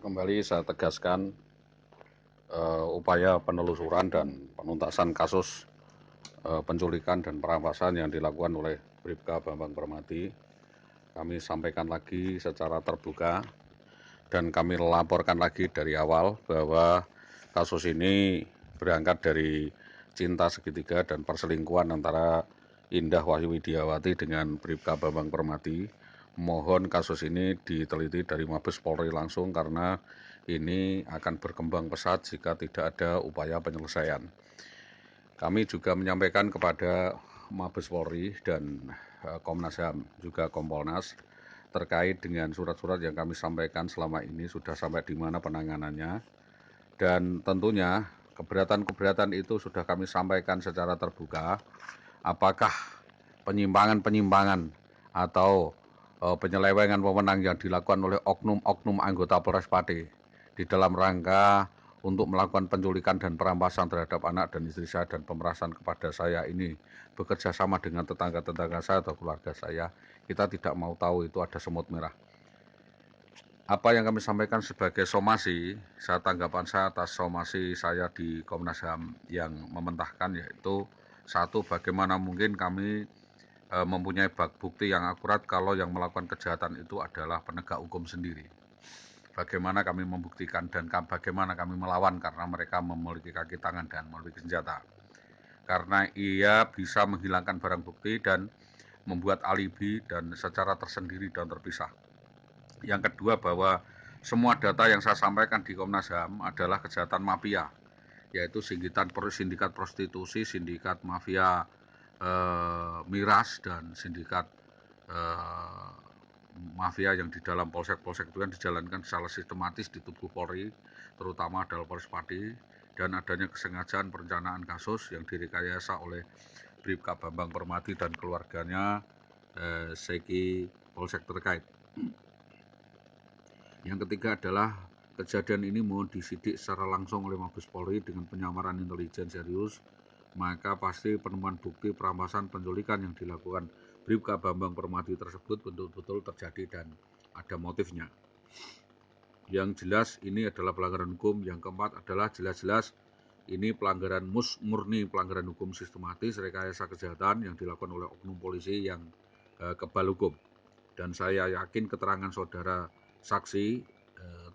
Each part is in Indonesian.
kembali saya tegaskan upaya penelusuran dan penuntasan kasus penculikan dan perampasan yang dilakukan oleh Bribka Bambang Permadi. Kami sampaikan lagi secara terbuka dan kami laporkan lagi dari awal bahwa kasus ini berangkat dari cinta segitiga dan perselingkuhan antara Indah Wahyu Widiawati dengan Bribka Bambang Permadi. Mohon kasus ini diteliti dari Mabes Polri langsung karena ini akan berkembang pesat jika tidak ada upaya penyelesaian. Kami juga menyampaikan kepada Mabes Polri dan Komnas HAM, juga Kompolnas, terkait dengan surat-surat yang kami sampaikan selama ini sudah sampai di mana penanganannya. Dan tentunya keberatan-keberatan itu sudah kami sampaikan secara terbuka. Apakah penyimpangan-penyimpangan atau penyelewengan wewenang yang dilakukan oleh oknum-oknum anggota Polres Pati di dalam rangka untuk melakukan penculikan dan perampasan terhadap anak dan istri saya dan pemerasan kepada saya ini bekerja sama dengan tetangga-tetangga saya atau keluarga saya, kita tidak mau tahu itu ada semut merah. Apa yang kami sampaikan sebagai somasi, tanggapan saya atas somasi saya di Komnas HAM yang mementahkan yaitu satu, bagaimana mungkin kami mempunyai bukti yang akurat kalau yang melakukan kejahatan itu adalah penegak hukum sendiri. Bagaimana kami membuktikan dan bagaimana kami melawan karena mereka memiliki kaki tangan dan memiliki senjata. Karena ia bisa menghilangkan barang bukti dan membuat alibi dan secara tersendiri dan terpisah. Yang kedua, bahwa semua data yang saya sampaikan di Komnas HAM adalah kejahatan mafia, yaitu sindikat prostitusi, sindikat mafia miras, dan sindikat mafia yang di dalam polsek-polsek itu kan dijalankan secara sistematis di tubuh Polri, terutama dalam Polres Pati, dan adanya kesengajaan perencanaan kasus yang direkayasa oleh Bribka Bambang Permadi dan keluarganya segi polsek terkait. Yang ketiga adalah kejadian ini mohon disidik secara langsung oleh Mabes Polri dengan penyamaran intelijen serius, maka pasti penemuan bukti perampasan penculikan yang dilakukan Bribka Bambang Permadi tersebut betul-betul terjadi dan ada motifnya. Yang jelas ini adalah pelanggaran hukum. Yang keempat adalah jelas-jelas ini pelanggaran murni pelanggaran hukum sistematis, rekayasa kejahatan yang dilakukan oleh oknum polisi yang kebal hukum. Dan saya yakin keterangan saudara saksi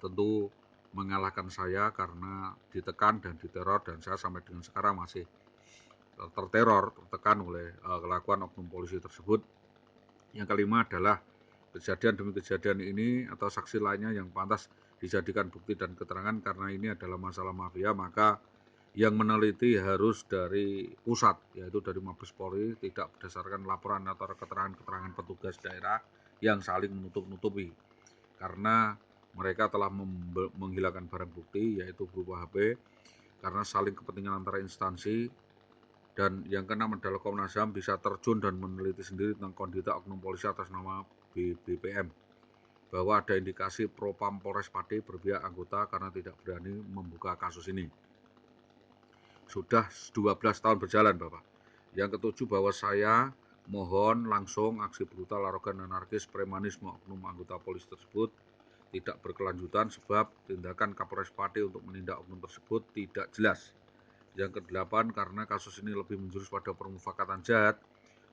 tentu mengalahkan saya karena ditekan dan diteror, dan saya sampai dengan sekarang masih tertekan oleh kelakuan oknum polisi tersebut. Yang kelima adalah kejadian demi kejadian ini atau saksi lainnya yang pantas dijadikan bukti dan keterangan karena ini adalah masalah mafia, maka yang meneliti harus dari pusat, yaitu dari Mabes Polri, tidak berdasarkan laporan atau keterangan-keterangan petugas daerah yang saling menutup-nutupi, karena mereka telah menghilangkan barang bukti yaitu berupa HP karena saling kepentingan antara instansi. Dan yang keenam adalah Komnas HAM bisa terjun dan meneliti sendiri tentang kondita oknum polisi atas nama BPM, bahwa ada indikasi Propam Polres Pati berpihak anggota karena tidak berani membuka kasus ini. Sudah 12 tahun berjalan, Bapak. Yang ketujuh, bahwa saya mohon langsung aksi brutal, arogan, anarkis, premanisme oknum anggota polisi tersebut tidak berkelanjutan sebab tindakan Kapolres Pati untuk menindak oknum tersebut tidak jelas. Yang kedelapan, karena kasus ini lebih menjurus pada permufakatan jahat,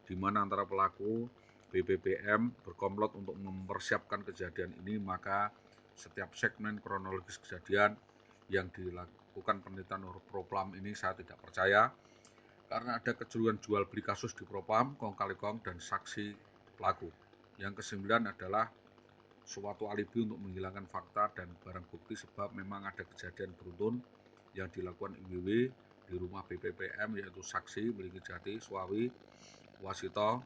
di mana antara pelaku BPBM berkomplot untuk mempersiapkan kejadian ini, maka setiap segmen kronologis kejadian yang dilakukan penelitian Propam ini saya tidak percaya, karena ada kejurian jual beli kasus di Propam, kong kali kong, dan saksi pelaku. Yang kesembilan adalah suatu alibi untuk menghilangkan fakta dan barang bukti, sebab memang ada kejadian beruntun yang dilakukan IWW di rumah BPPM, yaitu saksi Meliki Jati, Suawi, Wasito,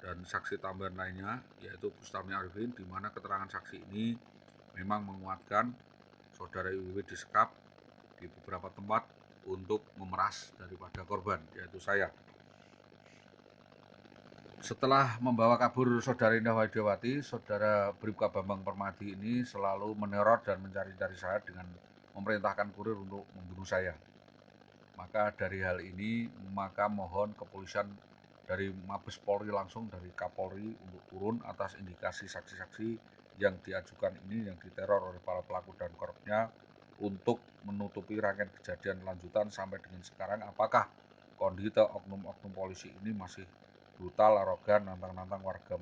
dan saksi tambahan lainnya yaitu Bustami Arifin, di mana keterangan saksi ini memang menguatkan saudara IWW disekap di beberapa tempat untuk memeras daripada korban, yaitu saya. Setelah membawa kabur saudara Indah Widiawati, saudara Bribka Bambang Permadi ini selalu meneror dan mencari-cari saya dengan memerintahkan kurir untuk membunuh saya. Maka dari hal ini, maka mohon kepolisian dari Mabes Polri langsung dari Kapolri untuk turun atas indikasi saksi-saksi yang diajukan ini, yang diteror oleh para pelaku dan korupnya, untuk menutupi rangkaian kejadian lanjutan sampai dengan sekarang. Apakah kondisi oknum-oknum polisi ini masih brutal, arogan, nantang-nantang warga